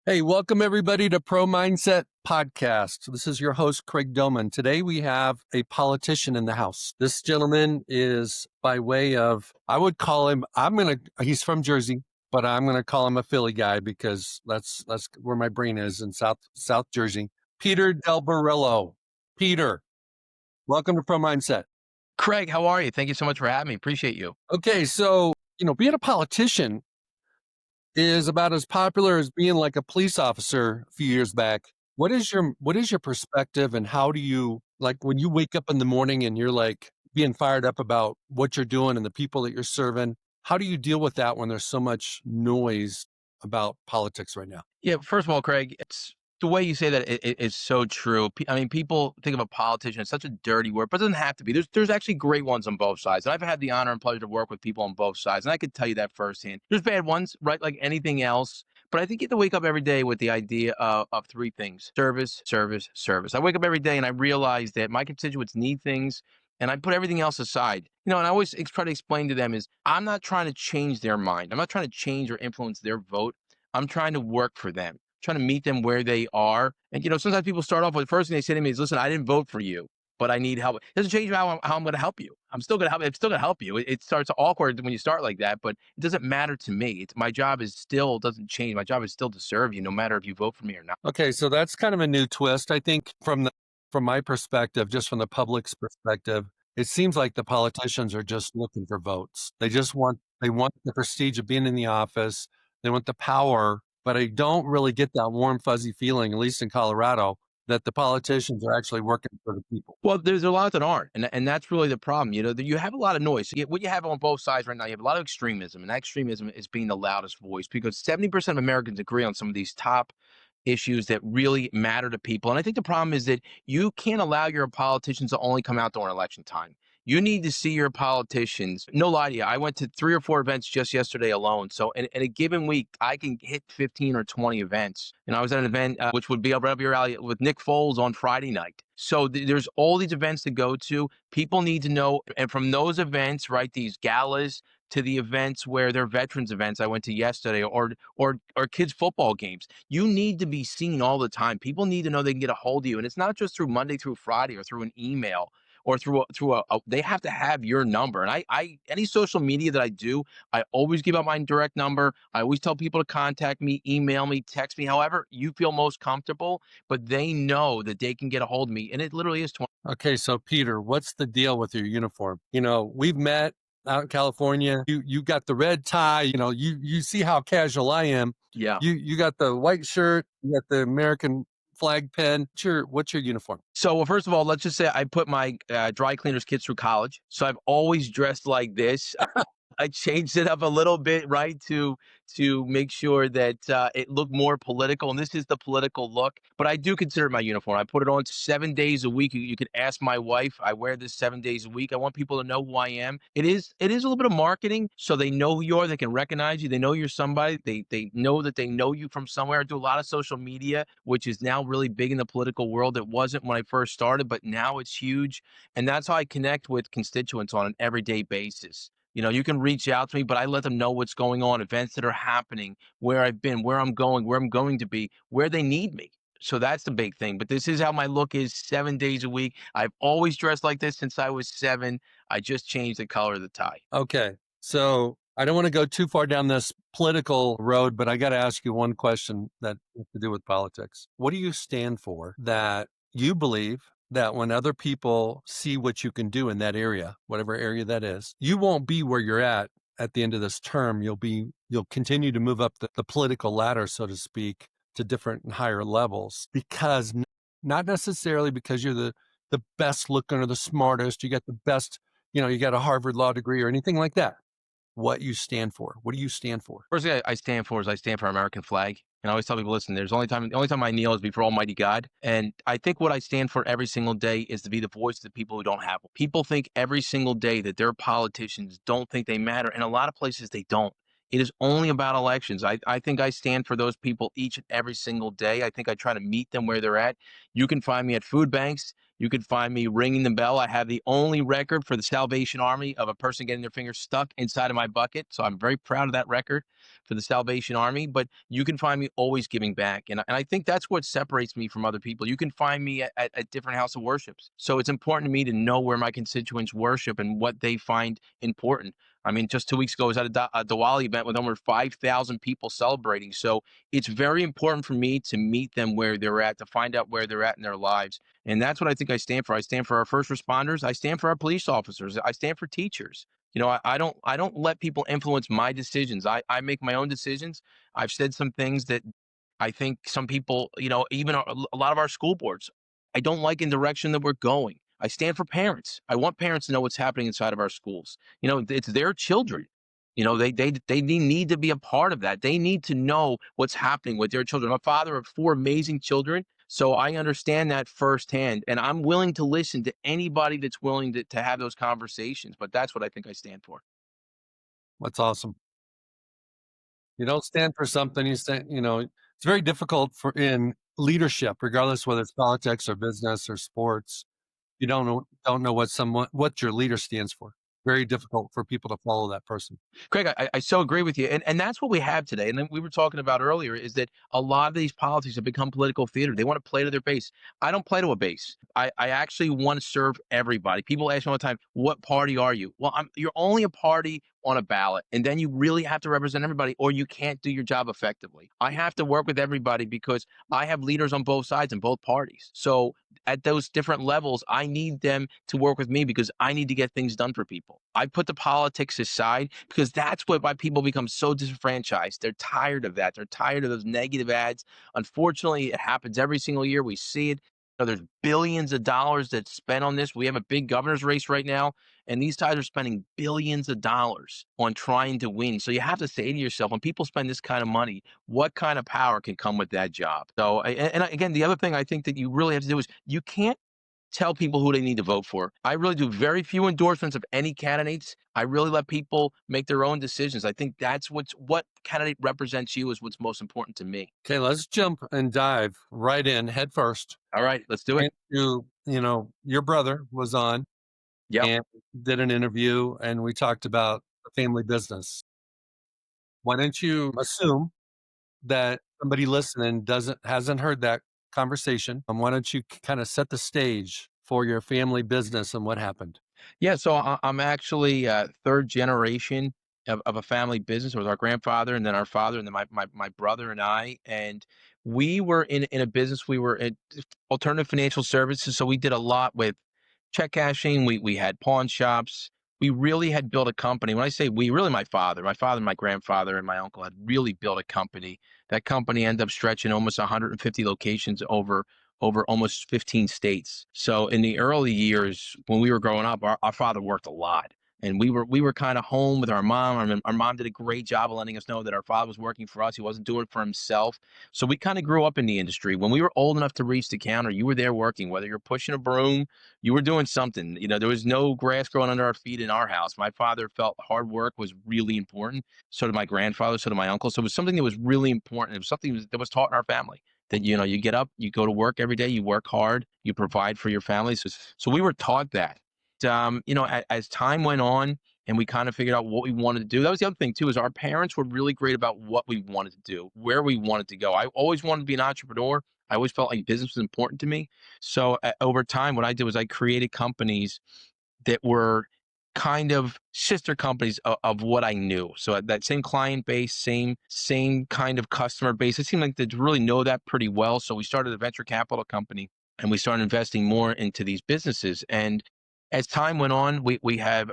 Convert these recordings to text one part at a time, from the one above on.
Hey, welcome everybody to Pro Mindset Podcast. This is your host, Craig Domann. Today we have a politician in the house. This gentleman is by way of, I would call him, he's from Jersey, but I'm going to call him a Philly guy because that's where my brain is in South Jersey. Peter DelBorrello. Peter, welcome to Pro Mindset. Craig, how are you? Thank you so much for having me. Appreciate you. Okay, so, being a politician is about as popular as being like a police officer a few years back. What is your perspective, and how do you, like, when you wake up in the morning and you're like being fired up about what you're doing and the people that you're serving, how do you deal with that when there's so much noise about politics right now? Yeah, first of all, Craig, it's the way you say that is so true. I mean, people think of a politician as such a dirty word, but it doesn't have to be. There's actually great ones on both sides. And I've had the honor and pleasure to work with people on both sides, and I could tell you that firsthand. There's bad ones, right? Like anything else. But I think you have to wake up every day with the idea of three things: service, service, service. I wake up every day and I realize that my constituents need things, and I put everything else aside. And I always try to explain to them is I'm not trying to change their mind. I'm not trying to change or influence their vote. I'm trying to work for them, trying to meet them where they are. And, sometimes people start off with the first thing they say to me is, listen, I didn't vote for you, but I need help. It doesn't change how I'm going to help you. I'm still going to help. I'm still going to help you. It starts awkward when you start like that, but it doesn't matter to me. My job doesn't change. My job is still to serve you, no matter if you vote for me or not. Okay, so that's kind of a new twist. I think from my perspective, just from the public's perspective, it seems like the politicians are just looking for votes. They want the prestige of being in the office. They want the power, but I don't really get that warm, fuzzy feeling, at least in Colorado, that the politicians are actually working for the people. Well, there's a lot that aren't, and that's really the problem. You have a lot of noise. What you have on both sides right now, you have a lot of extremism, and that extremism is being the loudest voice because 70% of Americans agree on some of these top issues that really matter to people. And I think the problem is that you can't allow your politicians to only come out during election time. You need to see your politicians. No lie to you, I went to 3 or 4 events just yesterday alone. So in a given week, I can hit 15 or 20 events. I was at an event which would be right up your alley with Nick Foles on Friday night. So there's all these events to go to. People need to know, and from those events, right, these galas to the events where they're veterans events I went to yesterday, or kids football games. You need to be seen all the time. People need to know they can get a hold of you, and it's not just through Monday through Friday or through an email or through a they have to have your number. And I any social media that I do, I always give out my direct number. I always tell people to contact me, email me, text me, however you feel most comfortable, but they know that they can get a hold of me, and it literally is 20. Okay, so Peter, what's the deal with your uniform? We've met out in California. You got the red tie. You see how casual I am. Yeah. You got the white shirt. You got the American flag pen. What's your uniform? So, well, first of all, let's just say I put my dry cleaners kits through college. So I've always dressed like this. I changed it up a little bit, right, to make sure that it looked more political, and this is the political look. But I do consider it my uniform. I put it on 7 days a week. You could ask my wife. I wear this 7 days a week. I want people to know who I am. It is a little bit of marketing, so they know who you are. They can recognize you. They know you're somebody. They know that they know you from somewhere. I do a lot of social media, which is now really big in the political world. It wasn't when I first started, but now it's huge, and that's how I connect with constituents on an everyday basis. You can reach out to me, but I let them know what's going on, events that are happening, where I've been, where I'm going to be, where they need me. So that's the big thing. But this is how my look is 7 days a week. I've always dressed like this since I was 7. I just changed the color of the tie. Okay, so I don't want to go too far down this political road, but I got to ask you one question that has to do with politics. What do you stand for that you believe that when other people see what you can do in that area, whatever area that is, you won't be where you're at the end of this term? You'll continue to move up the political ladder, so to speak, to different and higher levels, because not necessarily because you're the best looking or the smartest, you got the best, you got a Harvard law degree or anything like that. What you stand for. What do you stand for? First thing I stand for is I stand for our American flag. And I always tell people, listen, the only time I kneel is before Almighty God. And I think what I stand for every single day is to be the voice of the people who don't have one. People think every single day that their politicians don't think they matter. And a lot of places they don't. It is only about elections. I think I stand for those people each and every single day. I think I try to meet them where they're at. You can find me at food banks. You can find me ringing the bell. I have the only record for the Salvation Army of a person getting their finger stuck inside of my bucket. So I'm very proud of that record for the Salvation Army. But you can find me always giving back. And I think that's what separates me from other people. You can find me at different house of worships. So it's important to me to know where my constituents worship and what they find important. I mean, just 2 weeks ago, I was at a Diwali event with over 5,000 people celebrating. So it's very important for me to meet them where they're at, to find out where they're at in their lives. And that's what I think I stand for. I stand for our first responders. I stand for our police officers. I stand for teachers. I don't let people influence my decisions. I make my own decisions. I've said some things that I think some people, even a lot of our school boards, I don't like in direction that we're going. I stand for parents. I want parents to know what's happening inside of our schools. It's their children. They need to be a part of that. They need to know what's happening with their children. I'm a father of four amazing children, so I understand that firsthand, and I'm willing to listen to anybody that's willing to have those conversations. But that's what I think I stand for. That's awesome. You don't stand for something, you stand, it's very difficult for in leadership, regardless whether it's politics or business or sports. You don't know what your leader stands for. Very difficult for people to follow that person. Craig, I so agree with you. And that's what we have today. And then we were talking about earlier is that a lot of these politics have become political theater. They want to play to their base. I don't play to a base. I actually want to serve everybody. People ask me all the time, what party are you? Well, you're only a party on a ballot. And then you really have to represent everybody or you can't do your job effectively. I have to work with everybody because I have leaders on both sides in both parties. So at those different levels, I need them to work with me because I need to get things done for people. I put the politics aside because that's why people become so disenfranchised. They're tired of that. They're tired of those negative ads. Unfortunately, it happens every single year. We see it. There's billions of dollars that's spent on this. We have a big governor's race right now, and these guys are spending billions of dollars on trying to win. So you have to say to yourself, when people spend this kind of money, what kind of power can come with that job? So, and again, the other thing I think that you really have to do is you can't tell people who they need to vote for. I really do very few endorsements of any candidates. I really let people make their own decisions. I think that's what candidate represents you is what's most important to me. Okay, let's jump and dive right in head first. All right, let's do it. And your brother was on Yep. and did an interview, and we talked about the family business. Why don't you assume that somebody listening hasn't heard that conversation? Why don't you kind of set the stage for your family business and what happened? Yeah, so I'm actually third generation of a family business. It was our grandfather and then our father and then my brother and I. And we were in a business, we were in alternative financial services. So we did a lot with check cashing. We had pawn shops. We really had built a company. When I say we, really my father, my grandfather, and my uncle had really built a company. That company ended up stretching almost 150 locations over almost 15 states. So in the early years when we were growing up, our father worked a lot. And we were kind of home with our mom. I mean, our mom did a great job of letting us know that our father was working for us. He wasn't doing it for himself. So we kind of grew up in the industry. When we were old enough to reach the counter, you were there working. Whether you're pushing a broom, you were doing something. There was no grass growing under our feet in our house. My father felt hard work was really important. So did my grandfather. So did my uncle. So it was something that was really important. It was something that was taught in our family that you get up, you go to work every day, you work hard, you provide for your family. So we were taught that. As time went on and we kind of figured out what we wanted to do, that was the other thing too, is our parents were really great about what we wanted to do, where we wanted to go. I always wanted to be an entrepreneur. I always felt like business was important to me. So over time, what I did was I created companies that were kind of sister companies of what I knew. So that same client base, same kind of customer base. It seemed like they really know that pretty well. So we started a venture capital company and we started investing more into these businesses. And as time went on, we have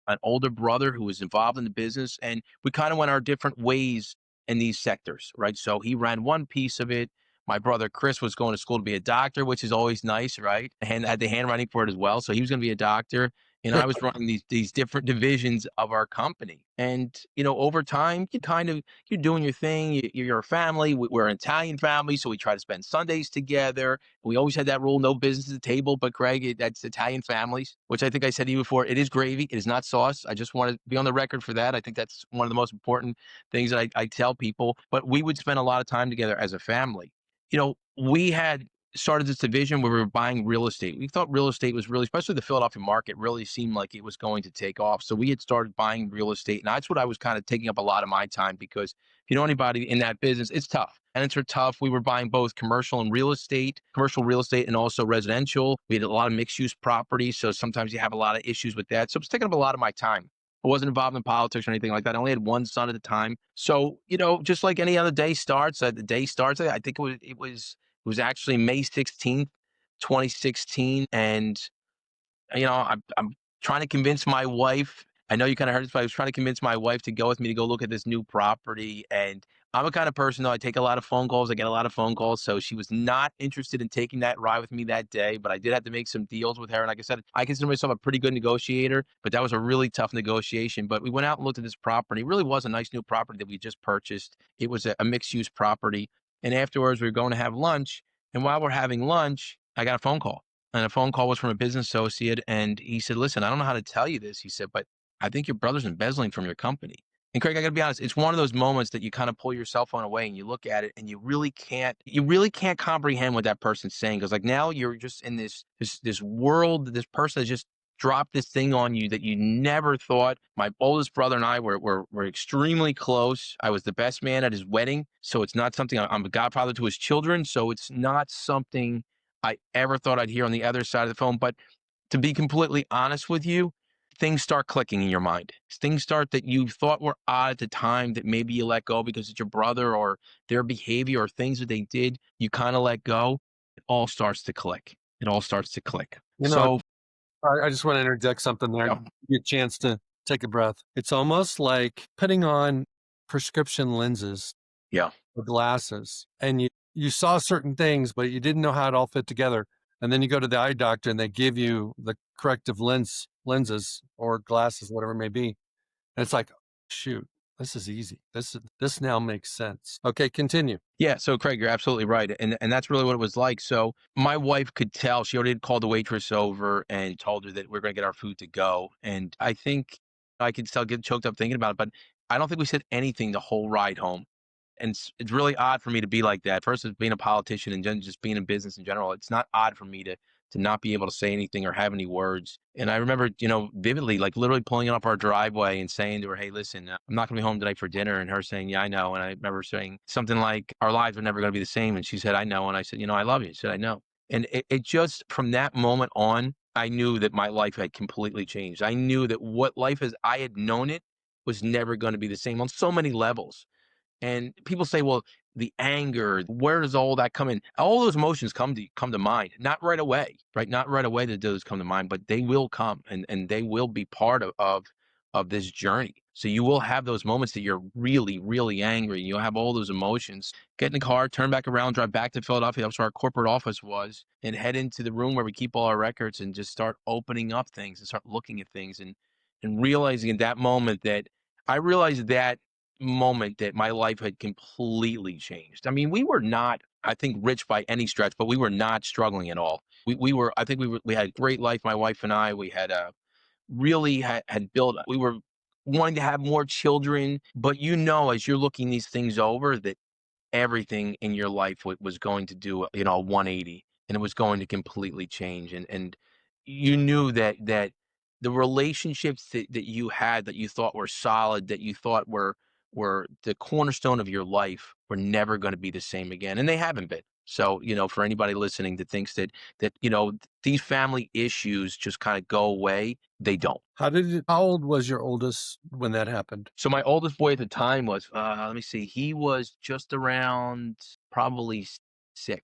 an older brother who was involved in the business, and we kind of went our different ways in these sectors, right? So he ran one piece of it. My brother Chris was going to school to be a doctor, which is always nice, right? And had the handwriting for it as well. So he was going to be a doctor, and I was running these different divisions of our company. And over time, you're doing your thing. You're a family. We're an Italian family, so we try to spend Sundays together. We always had that rule: no business at the table. But Craig, that's Italian families, which I think I said to you before. It is gravy. It is not sauce. I just want to be on the record for that. I think that's one of the most important things that I tell people. But we would spend a lot of time together as a family. We had started this division where we were buying real estate. We thought real estate was really, especially the Philadelphia market, really seemed like it was going to take off. So we had started buying real estate. And that's what I was kind of taking up a lot of my time, because if you know anybody in that business, it's tough. And it's tough. We were buying both commercial real estate, and also residential. We had a lot of mixed use properties. So sometimes you have a lot of issues with that. So it was taking up a lot of my time. I wasn't involved in politics or anything like that. I only had one son at the time. So, just like any other day starts, the day starts. I think it was actually May 16th, 2016. And, I'm trying to convince my wife. I know you kind of heard this, but I was trying to convince my wife to go with me to go look at this new property. And I'm a kind of person, though, I take a lot of phone calls. I get a lot of phone calls. So she was not interested in taking that ride with me that day, but I did have to make some deals with her. And like I said, I consider myself a pretty good negotiator, but that was a really tough negotiation. But we went out and looked at this property. It really was a nice new property that we just purchased. It was a mixed use property. And afterwards, we were going to have lunch. And while we're having lunch, I got a phone call. And a phone call was from a business associate. And he said, listen, I don't know how to tell you this. He said, but I think your brother's embezzling from your company. And Craig, I got to be honest, it's one of those moments that you kind of pull your cell phone away and you look at it and you really can't comprehend what that person's saying. Because like now you're just in this world, this person has just dropped this thing on you that you never thought. My oldest brother and I were extremely close. I was the best man at his wedding. So it's not something, I'm a godfather to his children. So it's not something I ever thought I'd hear on the other side of the phone. But to be completely honest with you, things start clicking in your mind. Things start that you thought were odd at the time that maybe you let go because it's your brother or their behavior or things that they did, you kind of let go. It all starts to click. It all starts to click. You know, So, I just want to interject something there. yeah, Give you a chance to take a breath. It's almost like putting on prescription lenses yeah, or glasses, and you saw certain things, but you didn't know how it all fit together. And then you go to the eye doctor and they give you the corrective lenses or glasses, whatever it may be. And it's like, shoot, this is easy. This now makes sense. Okay, continue. yeah. So, Craig, you're absolutely right. And that's really what it was like. So, my wife could tell, she already had called the waitress over and told her that we're going to get our food to go. And I think I could still get choked up thinking about it, but I don't think we said anything the whole ride home. And it's really odd for me to be like that. First, as being a politician and then just being in business in general, it's not odd for me to not be able to say anything or have any words. And I remember, vividly, like literally pulling up our driveway and saying to her, "Hey, listen, I'm not going to be home tonight for dinner." And her saying, "Yeah, I know." And I remember saying something like, "Our lives are never going to be the same." And she said, "I know." And I said, "I love you." She said, "I know." And it just from that moment on, I knew that my life had completely changed. I knew that what life as I had known it was never going to be the same on so many levels. And people say, well, the anger, where does all that come in? All those emotions come to mind, not right away, right? Not right away that those come to mind, but they will come and they will be part of this journey. So you will have those moments that you're really, really angry. You'll have all those emotions. Get in the car, turn back around, drive back to Philadelphia. That's where our corporate office was, and head into the room where we keep all our records and just start opening up things and start looking at things and realizing at that moment that I realized that moment that my life had completely changed. I mean, we were not, I think, rich by any stretch, but we were not struggling at all. We were, I think we had a great life. My wife and I, we had really had built, we were wanting to have more children, but as you're looking these things over, that everything in your life was going to do, a 180, and it was going to completely change. And you knew that the relationships that you had that you thought were solid, that you thought were the cornerstone of your life were never going to be the same again. And they haven't been. So, for anybody listening that thinks that these family issues just kind of go away, they don't. How old was your oldest when that happened? So my oldest boy at the time was, let me see, he was just around probably he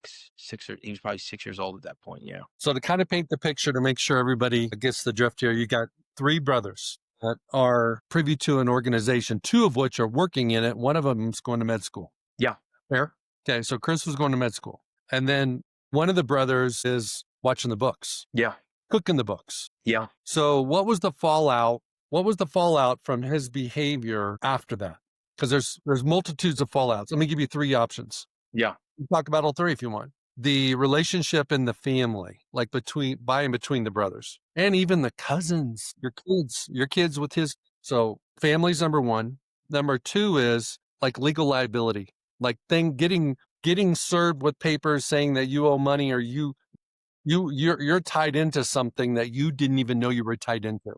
was probably 6 years old at that point. Yeah. So to kind of paint the picture to make sure everybody gets the drift here, you got three brothers that are privy to an organization, two of which are working in it. One of them is going to med school. Yeah. Fair? Okay, so Chris was going to med school. And then one of the brothers is watching the books, Yeah. cooking the books. Yeah. So what was the fallout? What was the fallout from his behavior after that? Because there's multitudes of fallouts. Let me give you three options. Yeah. You talk about all three if you want. The relationship in the family, like by and between the brothers, and even the cousins, your kids with his. So family's number one. Number two is like legal liability, like getting getting served with papers saying that you owe money, or you're tied into something that you didn't even know you were tied into.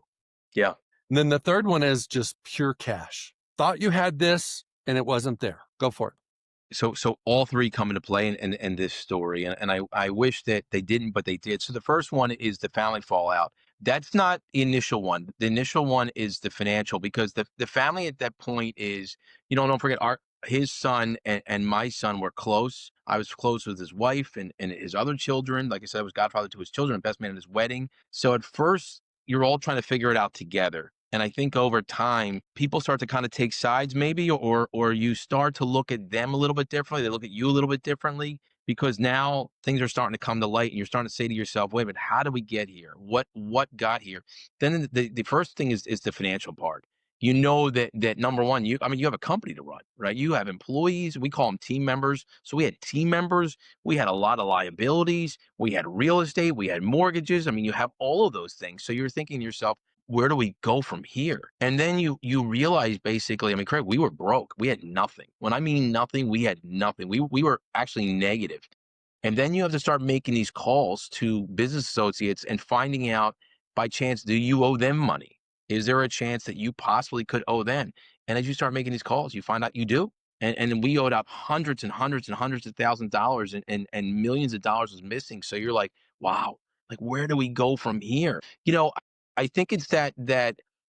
Yeah. And then the third one is just pure cash. Thought you had this and it wasn't there. Go for it. So all three come into play in this story, and I wish that they didn't, but they did. So the first one is the family fallout. That's not the initial one. The initial one is the financial, because the family at that point is, don't forget, his son and my son were close. I was close with his wife and his other children. Like I said, I was godfather to his children and best man at his wedding. So at first, you're all trying to figure it out together. And I think over time, people start to kind of take sides, maybe, or you start to look at them a little bit differently. They look at you a little bit differently, because now things are starting to come to light, and you're starting to say to yourself, "Wait a minute, how did we get here? What got here?" Then the first thing is the financial part. You know that number one, you have a company to run, right? You have employees. We call them team members. So we had team members. We had a lot of liabilities. We had real estate. We had mortgages. You have all of those things. So you're thinking to yourself, where do we go from here? And then you realize, basically, Craig, we were broke. We had nothing. When I mean nothing, we had nothing. We were actually negative. And then you have to start making these calls to business associates and finding out, by chance, do you owe them money? Is there a chance that you possibly could owe them? And as you start making these calls, you find out you do. And we owed out hundreds and hundreds and hundreds of thousands of dollars, and millions of dollars was missing. So you're like, wow, like, where do we go from here? I think it's that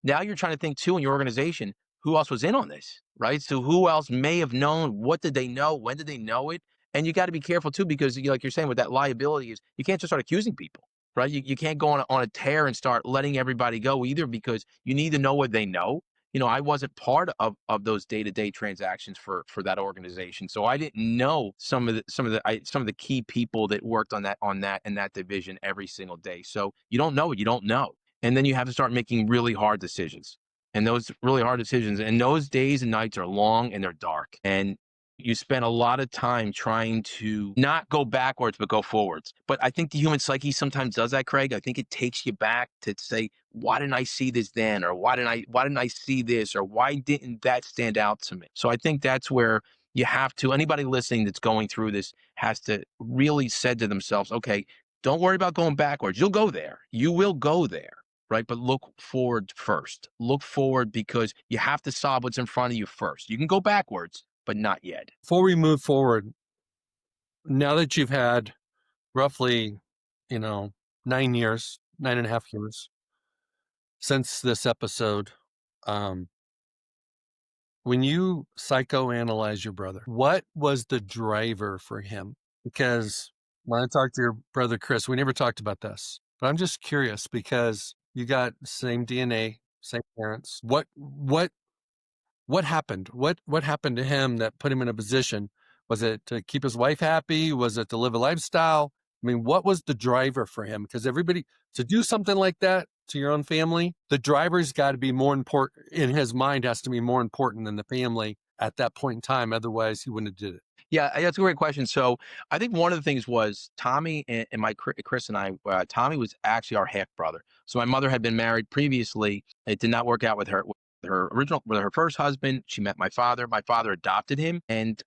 now you're trying to think too in your organization, who else was in on this, right? So who else may have known? What did they know? When did they know it? And you got to be careful too, because like you're saying, with that liability, is you can't just start accusing people, right? You can't go on a tear and start letting everybody go either, because you need to know what they know. I wasn't part of those day-to-day transactions for that organization, so I didn't know some of the key people that worked on that in that division every single day. So you don't know what you don't know, and then you have to start making really hard decisions. And those really hard decisions, and those days and nights are long and they're dark, and you spend a lot of time trying to not go backwards, but go forwards. But I think the human psyche sometimes does that, Craig. I think it takes you back to say, why didn't I see this then? Or why didn't I see this? Or why didn't that stand out to me? So I think that's where you have to, anybody listening that's going through this has to really said to themselves, okay, don't worry about going backwards. You'll go there. You will go there. Right. But look forward first. Look forward, because you have to solve what's in front of you first. You can go backwards, but not yet. Before we move forward, now that you've had roughly, 9 years, 9.5 years since this episode, when you psychoanalyze your brother, what was the driver for him? Because when I talked to your brother, Chris, we never talked about this, but I'm just curious, because you got same DNA, same parents. What happened? What happened to him that put him in a position? Was it to keep his wife happy? Was it to live a lifestyle? What was the driver for him? Because everybody, to do something like that to your own family, the driver's got to be more important in his mind, has to be more important than the family at that point in time. Otherwise, he wouldn't have did it. Yeah, that's a great question. So I think one of the things was Tommy and Chris and I. Tommy was actually our half brother. So my mother had been married previously. It did not work out with her first husband. She met my father. My father adopted him, and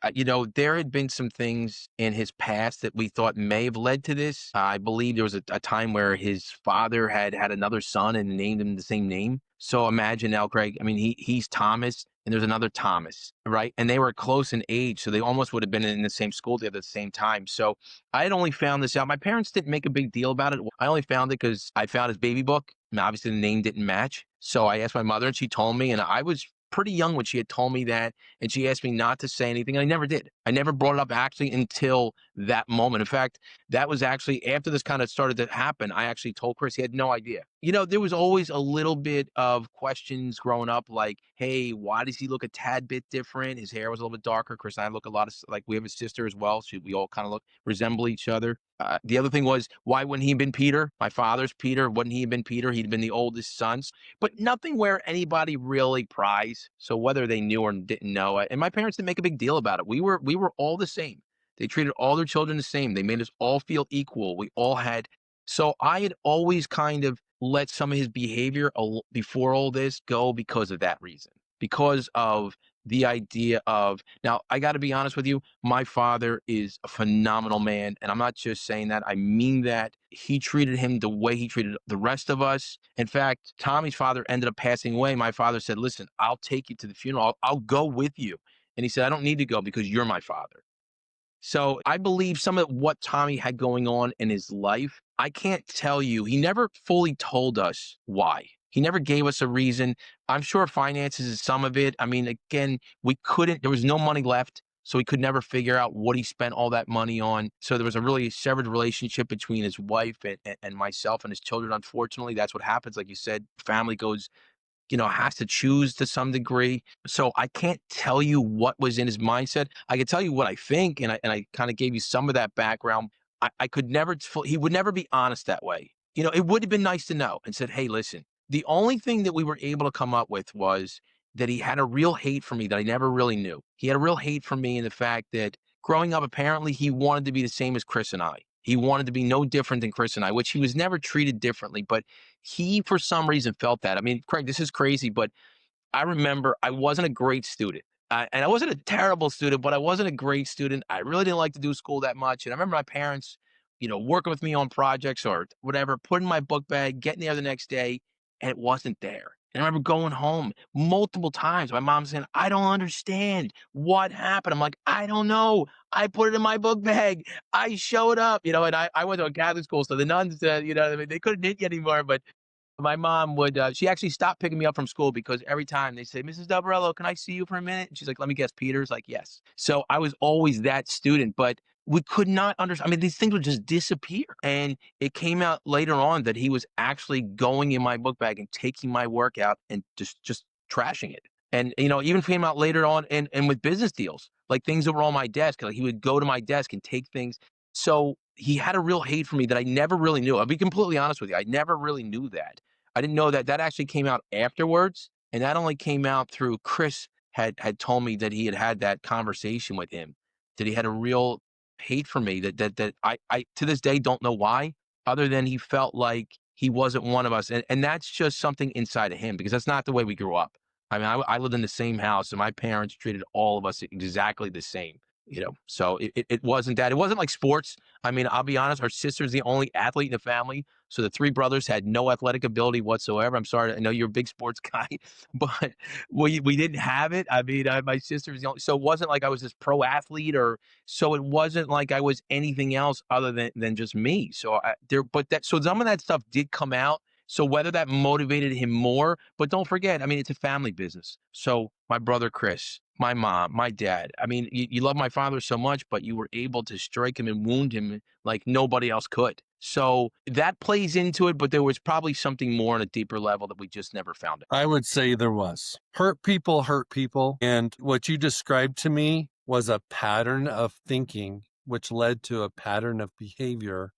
there had been some things in his past that we thought may have led to this. I believe there was a time where his father had another son and named him the same name. So imagine now, Craig. He's Thomas, and there's another Thomas, right? And they were close in age, so they almost would have been in the same school together at the same time. So I had only found this out. My parents didn't make a big deal about it. I only found it because I found his baby book, and obviously the name didn't match. So I asked my mother, and she told me, and I was pretty young when she had told me that, and she asked me not to say anything, and I never did. I never brought it up actually until that moment. In fact, that was actually after this kind of started to happen. I actually told Chris. He had no idea. There was always a little bit of questions growing up, like, hey, why does he look a tad bit different? His hair was a little bit darker. Chris and I look a lot like we have a sister as well. So we all kind of resemble each other. The other thing was, why wouldn't he have been Peter? My father's Peter. Wouldn't he have been Peter? He'd been the oldest son. But nothing where anybody really pries. So whether they knew or didn't know it, and my parents didn't make a big deal about it. We were all the same. They treated all their children the same. They made us all feel equal. We all had. So I had always kind of let some of his behavior before all this go because of that reason, because of the idea of, now I got to be honest with you, my father is a phenomenal man. And I'm not just saying that, I mean that. He treated him the way he treated the rest of us. In fact, Tommy's father ended up passing away. My father said, listen, I'll take you to the funeral. I'll go with you. And he said, I don't need to go because you're my father. So I believe some of what Tommy had going on in his life, I can't tell you. He never fully told us why. He never gave us a reason. I'm sure finances is some of it. I mean, again, there was no money left. So we could never figure out what he spent all that money on. So there was a really severed relationship between his wife and myself and his children. Unfortunately, that's what happens. Like you said, family goes, has to choose to some degree. So I can't tell you what was in his mindset. I can tell you what I think, and I kind of gave you some of that background. I could never, he would never be honest that way. It would have been nice to know and said, hey, listen, the only thing that we were able to come up with was that he had a real hate for me that I never really knew. He had a real hate for me in the fact that growing up, apparently he wanted to be the same as Chris and I. He wanted to be no different than Chris and I, which he was never treated differently, but he, for some reason, felt that. I mean, Craig, this is crazy, but I remember I wasn't a great student. And I wasn't a terrible student, but I wasn't a great student. I really didn't like to do school that much. And I remember my parents, working with me on projects or whatever, putting my book bag, getting there the next day, and it wasn't there. And I remember going home multiple times. My mom saying, I don't understand what happened. I'm like, I don't know. I put it in my book bag. I showed up, and I went to a Catholic school. So the nuns, they couldn't hit you anymore. But my mom would, she actually stopped picking me up from school because every time they say, Mrs. DelBorrello, can I see you for a minute? And she's like, let me guess, Peter's like, yes. So I was always that student, but we could not understand. I mean, these things would just disappear. And it came out later on that he was actually going in my book bag and taking my work out and just trashing it. And, even came out later on and with business deals, like things that were on my desk, like he would go to my desk and take things. So he had a real hate for me that I never really knew. I'll be completely honest with you. I never really knew that. I didn't know that actually came out afterwards. And that only came out through Chris had told me that he had that conversation with him, that he had a real hate for me that I to this day don't know why, other than he felt like he wasn't one of us. And that's just something inside of him because that's not the way we grew up. I mean, I lived in the same house and my parents treated all of us exactly the same. So it wasn't that. It wasn't like sports. I mean, I'll be honest, our sister's the only athlete in the family. So the three brothers had no athletic ability whatsoever. I'm sorry, I know you're a big sports guy, but we didn't have it. I mean, my sister was the only, so it wasn't like I was this pro athlete so it wasn't like I was anything else other than just me. So some of that stuff did come out. So whether that motivated him more, but don't forget, I mean, it's a family business. So my brother Chris, my mom, my dad. I mean, you love my father so much, but you were able to strike him and wound him like nobody else could. So that plays into it, but there was probably something more on a deeper level that we just never found out. I would say there was. Hurt people. And what you described to me was a pattern of thinking, which led to a pattern of behavior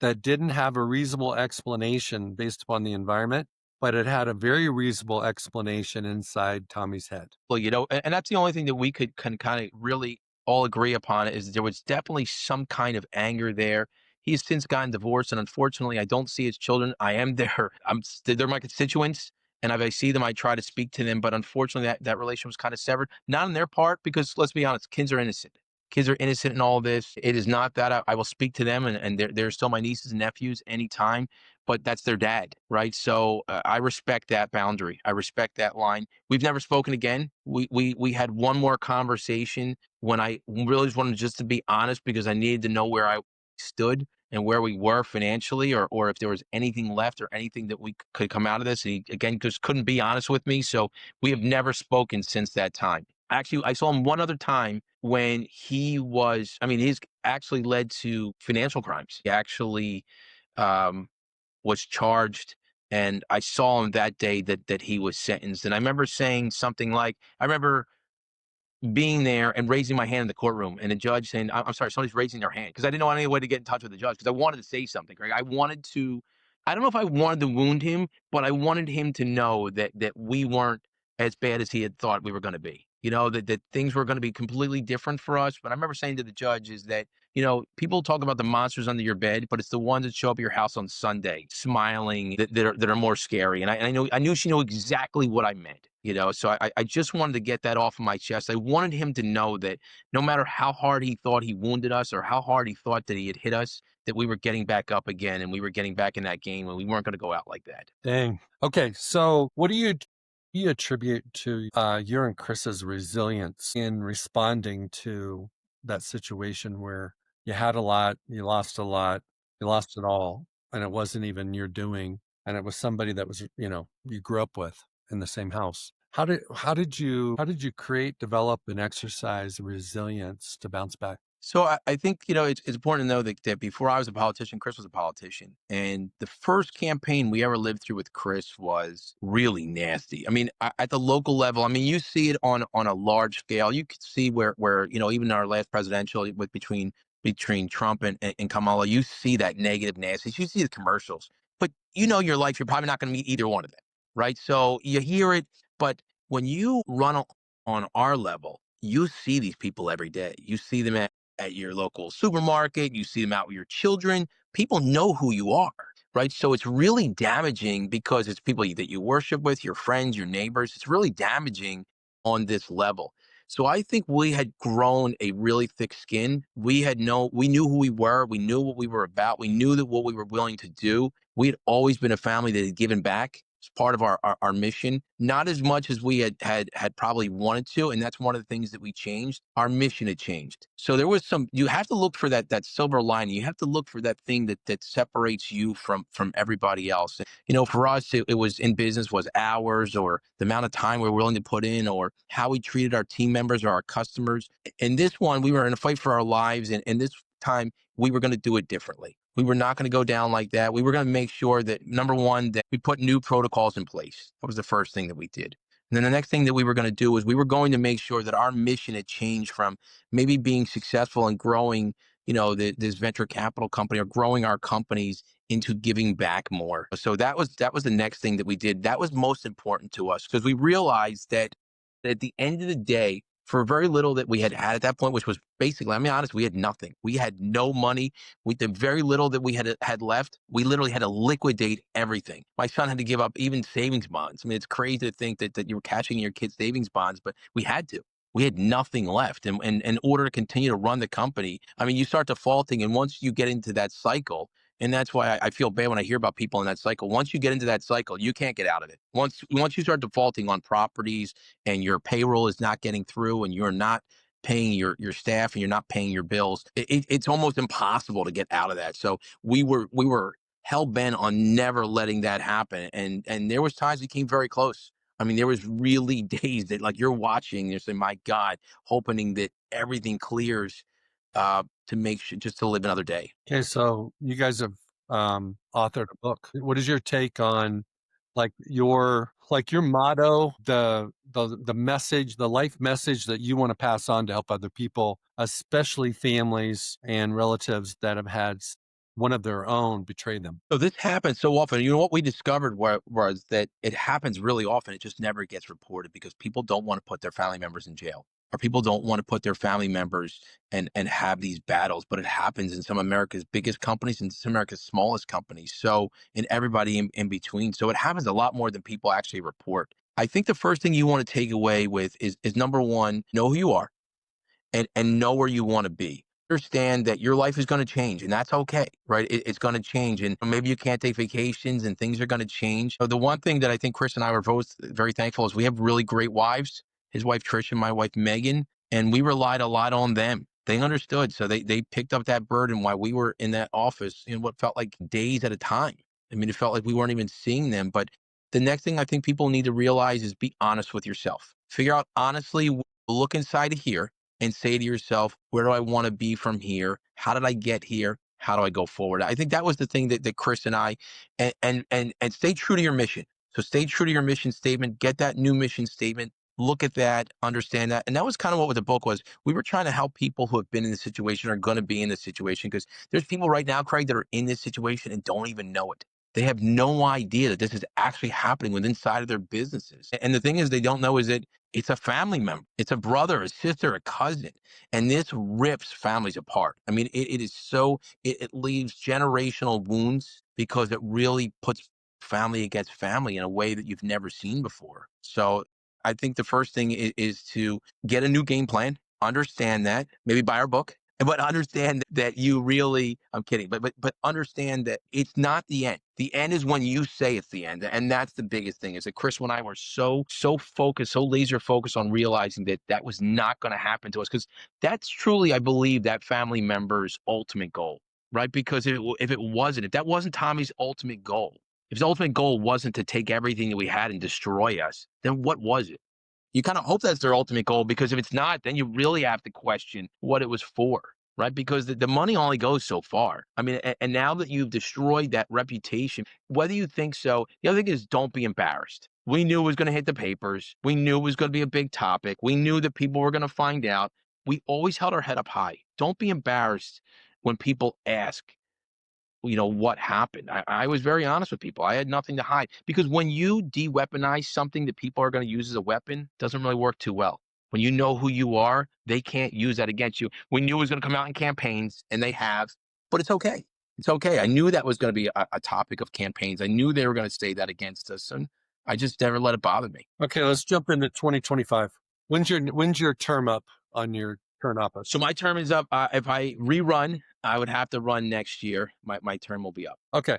that didn't have a reasonable explanation based upon the environment, but it had a very reasonable explanation inside Tommy's head. Well, and that's the only thing that we can kind of really all agree upon is there was definitely some kind of anger there. He's since gotten divorced, and unfortunately, I don't see his children. I am there. They're my constituents, and if I see them, I try to speak to them. But unfortunately, that relation was kind of severed. Not on their part, because let's be honest, kids are innocent. Kids are innocent in all this. It is not that I will speak to them, and they're still my nieces and nephews anytime. But that's their dad, right? So I respect that boundary. I respect that line. We've never spoken again. We had one more conversation when I really just wanted just to be honest because I needed to know where I stood and where we were financially, or if there was anything left or anything that we could come out of this. And he, again, just couldn't be honest with me. So we have never spoken since that time. Actually, I saw him one other time when he's actually led to financial crimes. He actually was charged, and I saw him that day that he was sentenced. And I remember saying something like, I remember being there and raising my hand in the courtroom and the judge saying, I'm sorry, somebody's raising their hand. Because I didn't know any way to get in touch with the judge because I wanted to say something, Greg. I don't know if I wanted to wound him, but I wanted him to know that we weren't as bad as he had thought we were going to be. That things were going to be completely different for us. But I remember saying to the judge is that, people talk about the monsters under your bed, but it's the ones that show up at your house on Sunday, smiling, that are more scary. And I knew she knew exactly what I meant. So I just wanted to get that off of my chest. I wanted him to know that no matter how hard he thought he wounded us or how hard he thought that he had hit us, that we were getting back up again and we were getting back in that game and we weren't going to go out like that. Dang. Okay, so what do you attribute to your and Chris's resilience in responding to that situation where you had a lot, you lost a lot, you lost it all, and it wasn't even your doing, and it was somebody that was, you grew up with in the same house. How did you create, develop, and exercise resilience to bounce back? So I think, it's important to know that before I was a politician, Chris was a politician. And the first campaign we ever lived through with Chris was really nasty. I mean, at the local level, I mean, you see it on a large scale. You could see where even our last presidential with between Trump and Kamala, you see that negative nasty. You see the commercials, but your life, you're probably not going to meet either one of them, right? So you hear it, but when you run on our level, you see these people every day. You see them at your local supermarket, you see them out with your children. People know who you are, right? So it's really damaging because it's people that you worship with, your friends, your neighbors. It's really damaging on this level. So I think we had grown a really thick skin. We knew who we were. We knew what we were about. We knew that what we were willing to do. We had always been a family that had given back. It's part of our mission, not as much as we had probably wanted to, and that's one of the things that we changed. Our mission had changed, so there was some. You have to look for that silver lining. You have to look for that thing that separates you from everybody else. For us, it was in business was hours or the amount of time we were willing to put in, or how we treated our team members or our customers. In this one, we were in a fight for our lives, and this time we were going to do it differently. We were not going to go down like that. We were going to make sure that, number one, that we put new protocols in place. That was the first thing that we did. And then the next thing that we were going to do was we were going to make sure that our mission had changed from maybe being successful and growing, this venture capital company or growing our companies into giving back more. So that was the next thing that we did. That was most important to us because we realized that at the end of the day, for very little that we had at that point, which was basically, I'm mean, honest, we had nothing. We had no money. The very little that we had left, we literally had to liquidate everything. My son had to give up even savings bonds. I mean, it's crazy to think that you were cashing your kids' savings bonds, but we had to. We had nothing left. And in order to continue to run the company, I mean, you start defaulting. And once you get into that cycle, and that's why I feel bad when I hear about people in that cycle. Once you get into that cycle, you can't get out of it. Once you start defaulting on properties and your payroll is not getting through and you're not paying your staff and you're not paying your bills, it's almost impossible to get out of that. So we were hell bent on never letting that happen. And there was times we came very close. I mean, there was really days that like you're watching, you're saying, my God, hoping that everything clears to make sure just to live another day. Okay, so you guys have authored a book. What is your take on your motto, the message, the life message that you want to pass on to help other people, especially families and relatives that have had one of their own betray them? So this happens so often. You know what we discovered was that it happens really often. It just never gets reported because people don't want to put their family members in jail, or people don't want to put their family members and have these battles. But it happens in some of America's biggest companies and some of America's smallest companies. So and everybody in between. So it happens a lot more than people actually report. I think the first thing you want to take away with is number one, know who you are and know where you want to be. Understand that your life is going to change and that's okay, right? It's going to change. And maybe you can't take vacations and things are going to change. So the one thing that I think Chris and I were both very thankful is we have really great wives, his wife, Trish, and my wife, Megan, and we relied a lot on them. They understood. So they picked up that burden while we were in that office in what felt like days at a time. I mean, it felt like we weren't even seeing them. But the next thing I think people need to realize is be honest with yourself. Figure out honestly, look inside of here and say to yourself, where do I want to be from here? How did I get here? How do I go forward? I think that was the thing that Chris and I and stay true to your mission. So stay true to your mission statement, get that new mission statement, look at that, understand that. And that was kind of what the book was. We were trying to help people who have been in this situation or are going to be in this situation because there's people right now, Craig, that are in this situation and don't even know it. They have no idea that this is actually happening within inside of their businesses. And the thing is, they don't know is that it's a family member, it's a brother, a sister, a cousin, and this rips families apart. I mean, it is so, it leaves generational wounds because it really puts family against family in a way that you've never seen before. So I think the first thing is to get a new game plan, understand that, maybe buy our book, but understand that you really, I'm kidding, but understand that it's not the end. The end is when you say it's the end. And that's the biggest thing is that Chris and I were so focused, so laser focused on realizing that that was not going to happen to us. Because that's truly, I believe, that family member's ultimate goal, right? Because if it wasn't, if that wasn't Tommy's ultimate goal, if his ultimate goal wasn't to take everything that we had and destroy us, then what was it? You kind of hope that's their ultimate goal, because if it's not, then you really have to question what it was for, right? Because the money only goes so far. I mean, and now that you've destroyed that reputation, whether you think so, the other thing is don't be embarrassed. We knew it was going to hit the papers. We knew it was going to be a big topic. We knew that people were going to find out. We always held our head up high. Don't be embarrassed when people ask, what happened. I was very honest with people. I had nothing to hide, because when you de-weaponize something that people are going to use as a weapon, it doesn't really work too well. When you know who you are, they can't use that against you. We knew it was going to come out in campaigns, and they have, but it's okay. It's okay. I knew that was going to be a topic of campaigns. I knew they were going to say that against us, and I just never let it bother me. Okay, let's jump into 2025. When's your term up on your current office? So my term is up. If I rerun, I would have to run next year. My term will be up. Okay.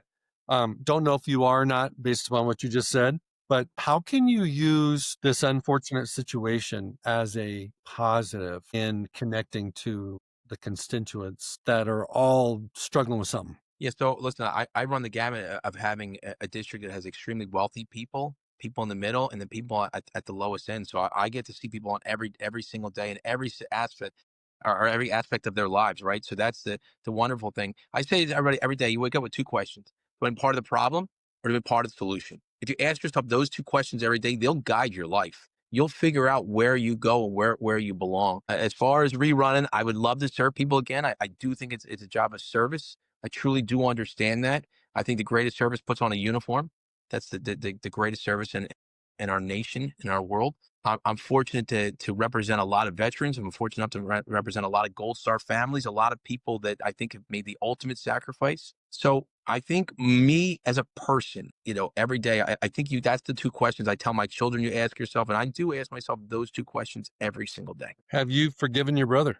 Don't know if you are or not based upon what you just said, but how can you use this unfortunate situation as a positive in connecting to the constituents that are all struggling with something? Yeah, so listen, I run the gamut of having a district that has extremely wealthy people, people in the middle, and then people at the lowest end. So I get to see people on every single day in every aspect, or every aspect of their lives, right? So that's the wonderful thing. I say to everybody every day, you wake up with two questions: to be part of the problem or to be part of the solution. If you ask yourself those two questions every day, they'll guide your life. You'll figure out where you go and where you belong. As far as rerunning, I would love to serve people again. I do think it's a job of service. I truly do understand that. I think the greatest service puts on a uniform. That's the greatest service in our nation, in our world. I'm fortunate to represent a lot of veterans. I'm fortunate enough to represent a lot of Gold Star families, a lot of people that I think have made the ultimate sacrifice. So I think me as a person, every day, I think that's the two questions I tell my children you ask yourself. And I do ask myself those two questions every single day. Have you forgiven your brother?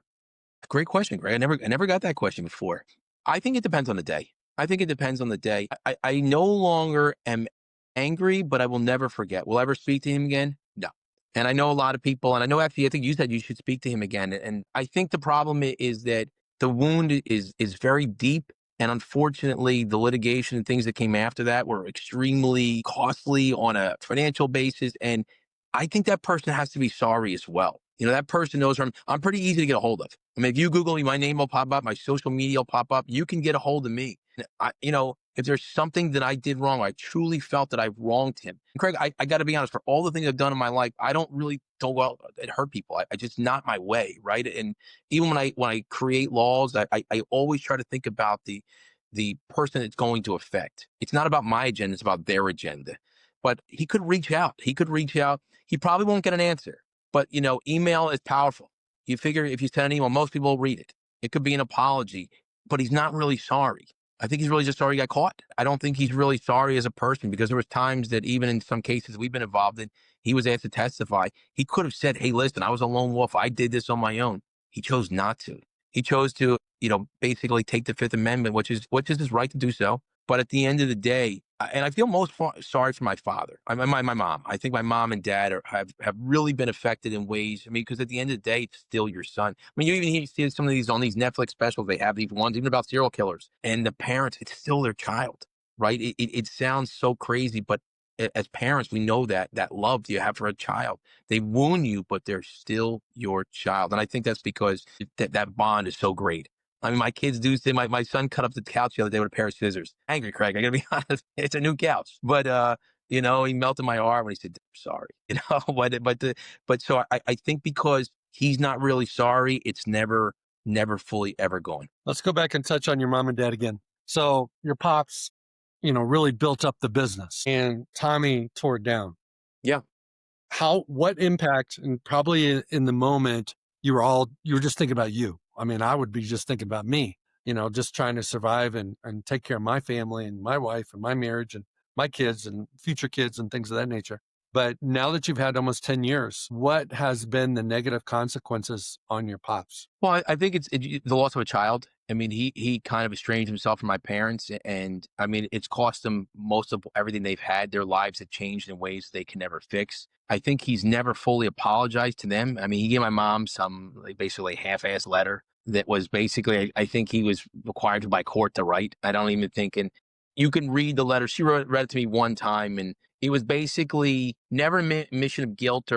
Great question, Greg. I never got that question before. I think it depends on the day. I think it depends on the day. I no longer am angry, but I will never forget. Will I ever speak to him again? No. And I know a lot of people, and I know actually, I think you said you should speak to him again. And I think the problem is that the wound is very deep. And unfortunately, the litigation and things that came after that were extremely costly on a financial basis. And I think that person has to be sorry as well. That person knows I'm pretty easy to get a hold of. I mean, if you Google me, my name will pop up, my social media will pop up. You can get a hold of me. If there's something that I did wrong, I truly felt that I wronged him. And Craig, I got to be honest, for all the things I've done in my life, I don't really do well at hurt people. I just not my way, right? And even when I create laws, I always try to think about the person it's going to affect. It's not about my agenda, it's about their agenda. But he could reach out. He could reach out. He probably won't get an answer. But, email is powerful. You figure if you send an email, most people will read it. It could be an apology, but he's not really sorry. I think he's really just sorry he got caught. I don't think he's really sorry as a person, because there was times that even in some cases we've been involved in, he was asked to testify. He could have said, hey, listen, I was a lone wolf. I did this on my own. He chose not to. He chose to, basically take the Fifth Amendment, which is his right to do so. But at the end of the day, and I feel most sorry for my father, my mom. I think my mom and dad have really been affected in ways. I mean, because at the end of the day, it's still your son. I mean, you even see some of these on these Netflix specials. They have these ones even about serial killers, and the parents, it's still their child, right? It sounds so crazy, but as parents, we know that love you have for a child. They wound you, but they're still your child, and I think that's because that bond is so great. I mean, my kids do say, my son cut up the couch the other day with a pair of scissors. Angry, Craig. I gotta be honest. It's a new couch. But, he melted my arm when he said, sorry, but so I think because he's not really sorry, it's never fully ever going. Let's go back and touch on your mom and dad again. So your pops, really built up the business and Tommy tore it down. Yeah. What impact, and probably in the moment, you were just thinking about you. I mean, I would be just thinking about me, just trying to survive and take care of my family and my wife and my marriage and my kids and future kids and things of that nature. But now that you've had almost 10 years, what has been the negative consequences on your pops? Well, I think it's the loss of a child. I mean, he kind of estranged himself from my parents, and I mean, it's cost them most of everything they've had. Their lives have changed in ways they can never fix. I think he's never fully apologized to them. I mean, he gave my mom some basically half-ass letter that was basically, I think he was required to by court to write. I don't even think, and you can read the letter. She read it to me one time, and it was basically never mission of guilt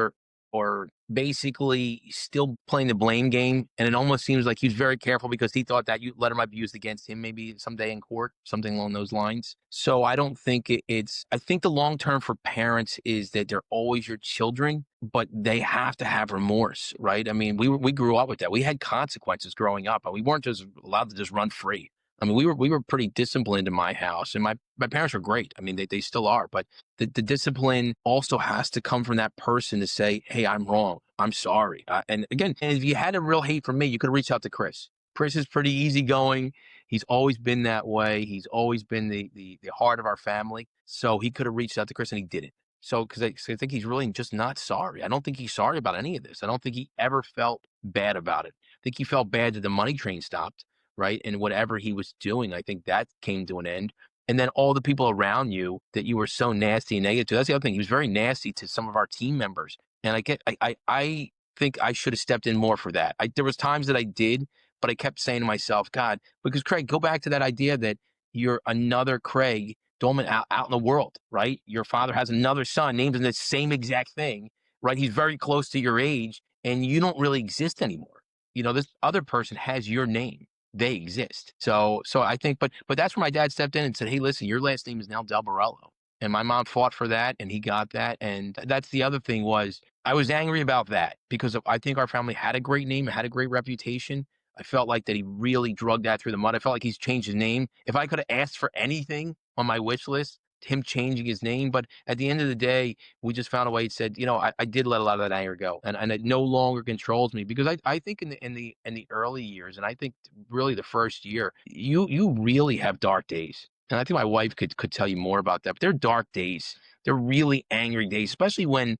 or basically still playing the blame game. And it almost seems like he was very careful because he thought that letter might be used against him maybe someday in court, something along those lines. So I don't think I think the long term for parents is that they're always your children, but they have to have remorse, right? I mean, we grew up with that. We had consequences growing up, but we weren't just allowed to just run free. I mean, we were pretty disciplined in my house, and my parents were great. I mean, they still are, but the discipline also has to come from that person to say, hey, I'm wrong. I'm sorry. And again, if you had a real hate for me, you could reach out to Chris. Chris is pretty easygoing. He's always been that way. He's always been the heart of our family. So he could have reached out to Chris and he didn't. So, because I think he's really just not sorry. I don't think he's sorry about any of this. I don't think he ever felt bad about it. I think he felt bad that the money train stopped, right? And whatever he was doing, I think that came to an end. And then all the people around you that you were so nasty and negative to. That's the other thing. He was very nasty to some of our team members. And I think I should have stepped in more for that. There was times that I did, but I kept saying to myself, God, because Craig, go back to that idea that you're another Craig Domann out in the world, right? Your father has another son named in the same exact thing, right? He's very close to your age and you don't really exist anymore. This other person has your name. They exist. So I think, but that's where my dad stepped in and said, hey, listen, your last name is now DelBorrello. And my mom fought for that and he got that. And that's the other thing was I was angry about that because I think our family had a great name, had a great reputation. I felt like that he really drugged that through the mud. I felt like he's changed his name. If I could have asked for anything on my wish list, him changing his name. But at the end of the day, we just found a way. He said, I did let a lot of that anger go, and it no longer controls me because I think in the early years, and I think really the first year, you really have dark days. And I think my wife could tell you more about that. But they're dark days. They're really angry days, especially when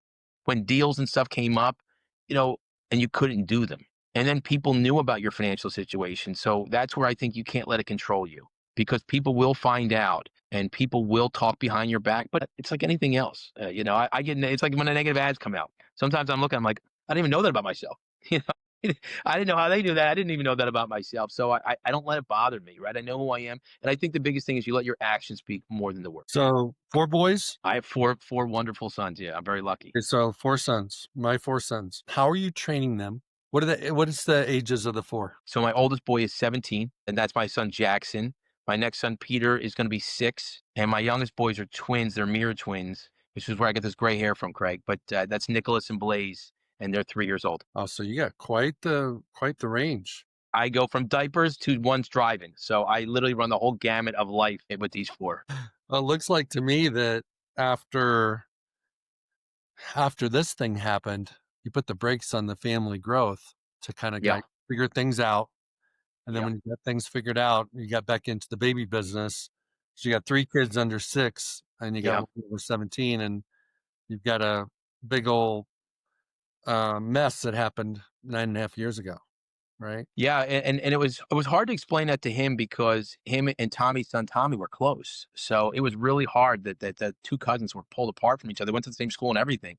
deals and stuff came up, and you couldn't do them. And then people knew about your financial situation. So that's where I think you can't let it control you because people will find out and people will talk behind your back. But it's like anything else. I get, it's like when the negative ads come out. Sometimes I'm like, I didn't even know that about myself. You know, I didn't know how they knew that. I didn't even know that about myself. So I don't let it bother me, right? I know who I am. And I think the biggest thing is you let your actions speak more than the words. So 4 boys? I have four wonderful sons. Yeah, I'm very lucky. Okay, so 4 sons, my 4 sons. How are you training them? What is the ages of the 4? So my oldest boy is 17, and that's my son Jackson. My next son Peter is going to be 6, and my youngest boys are twins. They're mirror twins, which is where I get this gray hair from, Craig. But that's Nicholas and Blaze, and they're 3 years old. Oh, so you got quite the range. I go from diapers to one's driving, so I literally run the whole gamut of life with these 4. Well, it looks like to me that after this thing happened, you put the brakes on the family growth to kind of Yeah, figure things out. And then yeah, when you got things figured out, you got back into the baby business. So you got 3 kids under 6 and you got yeah. one over 17 and you've got a big old mess that happened 9.5 years ago, right? Yeah, and it was hard to explain that to him because him and Tommy's son Tommy were close. So it was really hard that the 2 cousins were pulled apart from each other. They went to the same school and everything.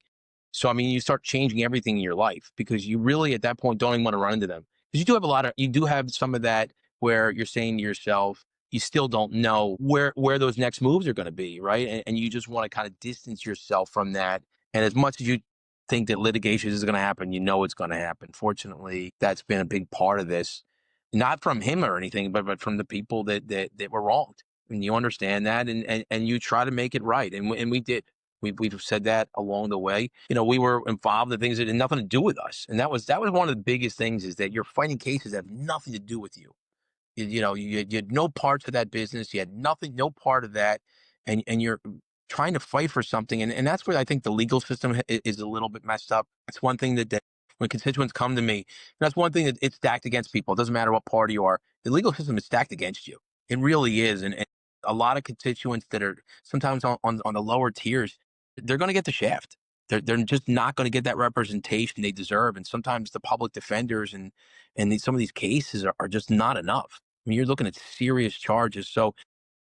So I mean, you start changing everything in your life because you really at that point don't even want to run into them. Because you do have some of that where you're saying to yourself, you still don't know where those next moves are going to be, right? And you just want to kind of distance yourself from that. And as much as you think that litigation is going to happen, it's going to happen. Fortunately, that's been a big part of this, not from him or anything, but from the people that were wronged. And you understand that, and you try to make it right, and we did. We've said that along the way. We were involved in things that had nothing to do with us, and that was one of the biggest things is that you're fighting cases that have nothing to do with you. You had no parts of that business. You had nothing, no part of that, and you're trying to fight for something, and that's where I think the legal system is a little bit messed up. It's one thing that when constituents come to me, that's one thing that it's stacked against people. It doesn't matter what party you are. The legal system is stacked against you. It really is, and a lot of constituents that are sometimes on the lower tiers, they're going to get the shaft. They're just not going to get that representation they deserve, and sometimes the public defenders and some of these cases are just not enough. I mean, you're looking at serious charges. So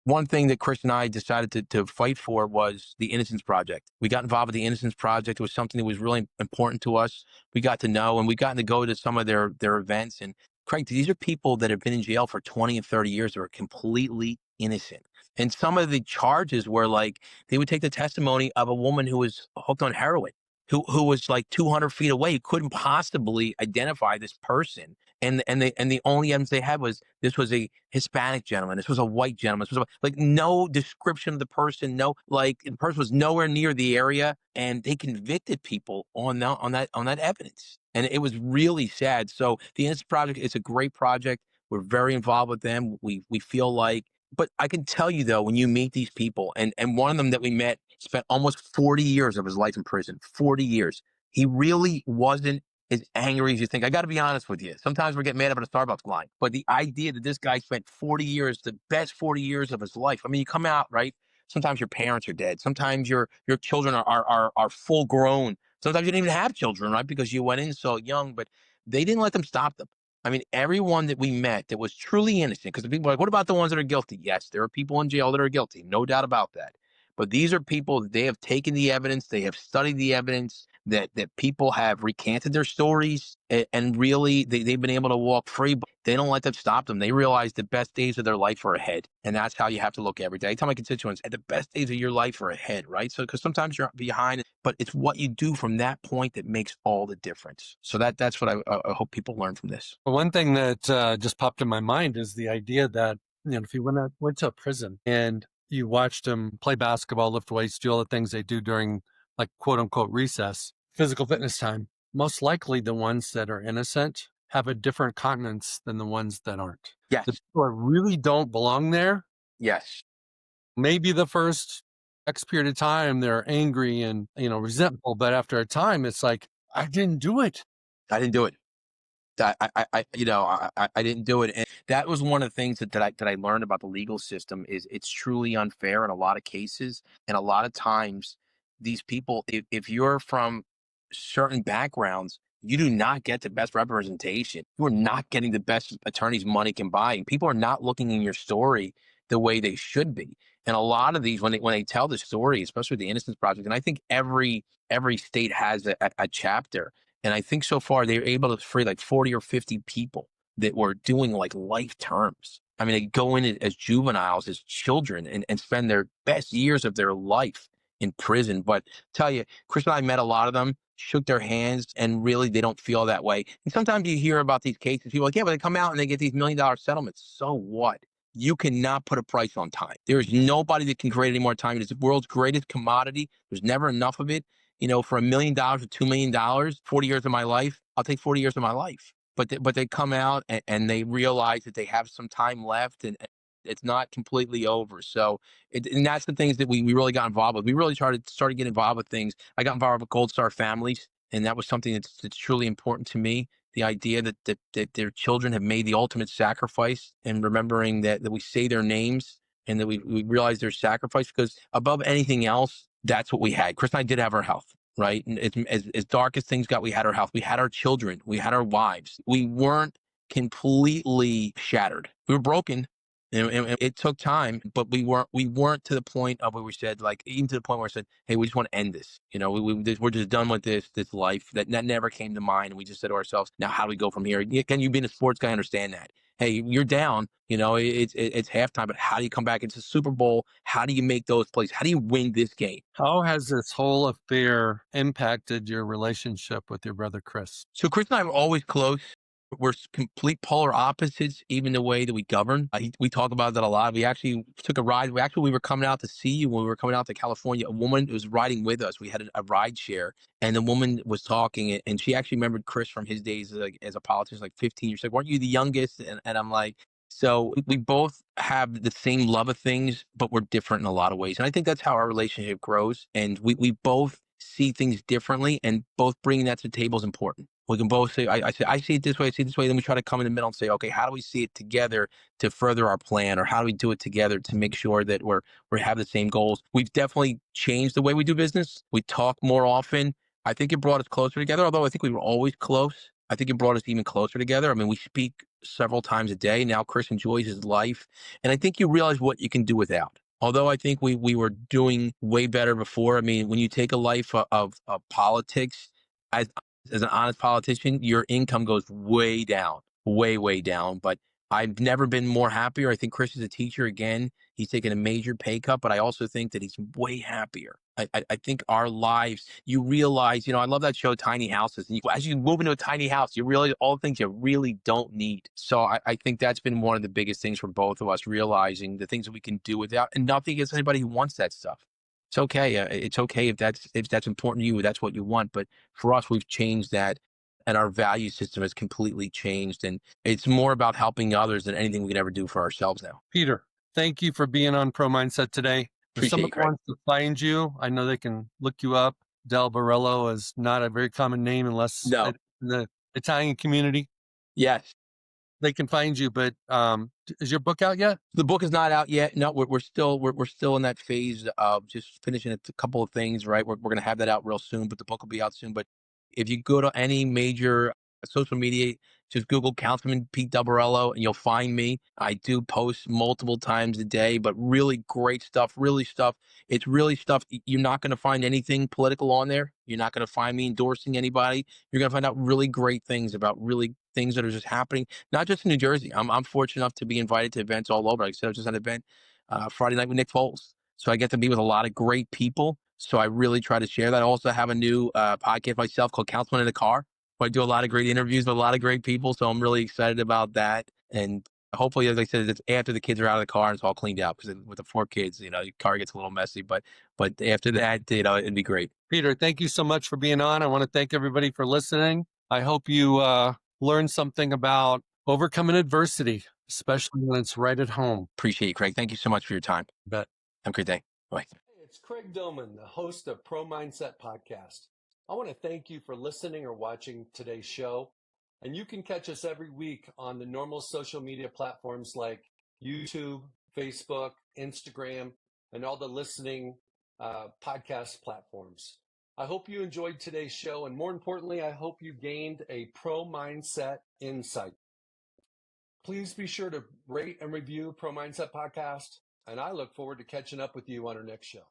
one thing that Chris and I decided to fight for was the Innocence Project. We got involved with the Innocence Project. It was something that was really important to us. We got to know, and we got to go to some of their events. And Craig, these are people that have been in jail for 20 and 30 years that are completely innocent. And some of the charges were like, they would take the testimony of a woman who was hooked on heroin, who was like 200 feet away, who couldn't possibly identify this person, and the only evidence they had was this was a Hispanic gentleman, this was a white gentleman, this was like no description of the person, no, like the person was nowhere near the area, and they convicted people on that evidence, and it was really sad. So the Innocence Project is a great project. We're very involved with them. We feel like, but I can tell you though, when you meet these people, and one of them that we met spent almost 40 years of his life in prison, 40 years. He really wasn't as angry as you think. I got to be honest with you. Sometimes we get mad about a Starbucks line, but the idea that this guy spent 40 years, the best 40 years of his life. I mean, you come out, right? Sometimes your parents are dead. Sometimes your children are full grown. Sometimes you didn't even have children, right? Because you went in so young, but they didn't let them stop them. I mean, everyone that we met that was truly innocent, because the people are like, what about the ones that are guilty? Yes, there are people in jail that are guilty, no doubt about that. But these are people that they have taken the evidence, they have studied the evidence, that people have recanted their stories, and really they've been able to walk free, but they don't let that stop them. They realize the best days of their life are ahead. And that's how you have to look every day. I tell my constituents, the best days of your life are ahead, right? So, because sometimes you're behind, but it's what you do from that point that makes all the difference. So that's what I hope people learn from this. One thing that just popped in my mind is the idea that, if you went to a prison and you watched them play basketball, lift weights, do all the things they do during like quote unquote recess, physical fitness time, most likely the ones that are innocent have a different countenance than the ones that aren't. Yes. The people that really don't belong there, Yes. maybe the first X period of time, they're angry and, resentful. But after a time, it's like, I didn't do it. I didn't do it. I didn't do it. And that was one of the things that I learned about the legal system is it's truly unfair in a lot of cases. And a lot of times these people, if you're from certain backgrounds, you do not get the best representation. You are not getting the best attorneys money can buy. And people are not looking in your story the way they should be. And a lot of these, when they tell the story, especially the Innocence Project, and I think every state has a chapter, and I think so far they were able to free like 40 or 50 people that were doing like life terms. I mean, they go in as juveniles, as children, and spend their best years of their life in prison. But tell you, Chris and I met a lot of them, shook their hands, and really they don't feel that way. And sometimes you hear about these cases, people are like, yeah, but they come out and they get these $1 million settlements. So what? You cannot put a price on time. There is nobody that can create any more time. It is the world's greatest commodity. There's never enough of it. For $1 million or $2 million, 40 years of my life, I'll take 40 years of my life. But they come out and they realize that they have some time left, and it's not completely over. So, and that's the things that we really got involved with. We really started getting involved with things. I got involved with Gold Star families, and that was something that's truly important to me. The idea that their children have made the ultimate sacrifice, and remembering that we say their names and that we realize their sacrifice, because above anything else, that's what we had. Chris and I did have our health, right? And as dark as things got, we had our health. We had our children. We had our wives. We weren't completely shattered. We were broken. And it took time, but we weren't to the point of where we said, like, even to the point where we said, hey, we just want to end this. We're just done with this life. That never came to mind. And we just said to ourselves, now how do we go from here? Can you, being a sports guy, understand that? Hey, you're down. It's halftime, but how do you come back? It's a Super Bowl. How do you make those plays? How do you win this game? How has this whole affair impacted your relationship with your brother, Chris? So Chris and I were always close. We're complete polar opposites, even the way that we govern. We talk about that a lot. We actually took a ride. We were coming out to see you when we were coming out to California. A woman was riding with us. We had a ride share, and the woman was talking, and she actually remembered Chris from his days as a politician, like 15 years. She's like, weren't you the youngest? And I'm like, So we both have the same love of things, but we're different in a lot of ways. And I think that's how our relationship grows. And we both see things differently, and both bringing that to the table is important. We can both say, I see it this way, I see it this way. Then we try to come in the middle and say, okay, how do we see it together to further our plan? Or how do we do it together to make sure that we have the same goals? We've definitely changed the way we do business. We talk more often. I think it brought us closer together, although I think we were always close. I think it brought us even closer together. I mean, we speak several times a day. Now Chris enjoys his life. And I think you realize what you can do without. Although I think we were doing way better before. I mean, when you take a life of politics, as as an honest politician, your income goes way down, way, way down. But I've never been more happier. I think Chris is a teacher again. He's taken a major pay cut, but I also think that he's way happier. I think our lives, you realize, I love that show, Tiny Houses. And as you move into a tiny house, you realize all the things you really don't need. So I think that's been one of the biggest things for both of us, realizing the things that we can do without, and nothing against anybody who wants that stuff. It's okay. It's okay if that's important to you, that's what you want. But for us, we've changed that, and our value system has completely changed. And it's more about helping others than anything we could ever do for ourselves now. Peter, thank you for being on Pro Mindset today. If Appreciate someone you, Craig. wants to find you, I know they can look you up. DelBorrello is not a very common name unless No. in the Italian community. Yes. They can find you, but is your book out yet? The book is not out yet. No, we're still in that phase of just finishing a couple of things. Right, we're going to have that out real soon, but the book will be out soon. But if you go to any major social media, just Google Councilman Pete DelBorrello, and you'll find me. I do post multiple times a day, but really great stuff. Really stuff. It's really stuff. You're not going to find anything political on there. You're not going to find me endorsing anybody. You're going to find out really great things about really things that are just happening, not just in New Jersey. I'm fortunate enough to be invited to events all over. Like I said, I was just at an event Friday night with Nick Foles. So I get to be with a lot of great people. So I really try to share that. I also have a new podcast myself called Councilman in the Car, where I do a lot of great interviews with a lot of great people. So I'm really excited about that. And hopefully, as I said, it's after the kids are out of the car and it's all cleaned out, because with the 4 kids, your car gets a little messy. But after that, it'd be great. Peter, thank you so much for being on. I want to thank everybody for listening. I hope you learned something about overcoming adversity, especially when it's right at home. Appreciate you, Craig. Thank you so much for your time. Bet. Have a great day. Bye. Hey, it's Craig Domann, the host of Pro Mindset Podcast. I want to thank you for listening or watching today's show. And you can catch us every week on the normal social media platforms like YouTube, Facebook, Instagram, and all the listening podcast platforms. I hope you enjoyed today's show. And more importantly, I hope you gained a pro mindset insight. Please be sure to rate and review Pro Mindset Podcast. And I look forward to catching up with you on our next show.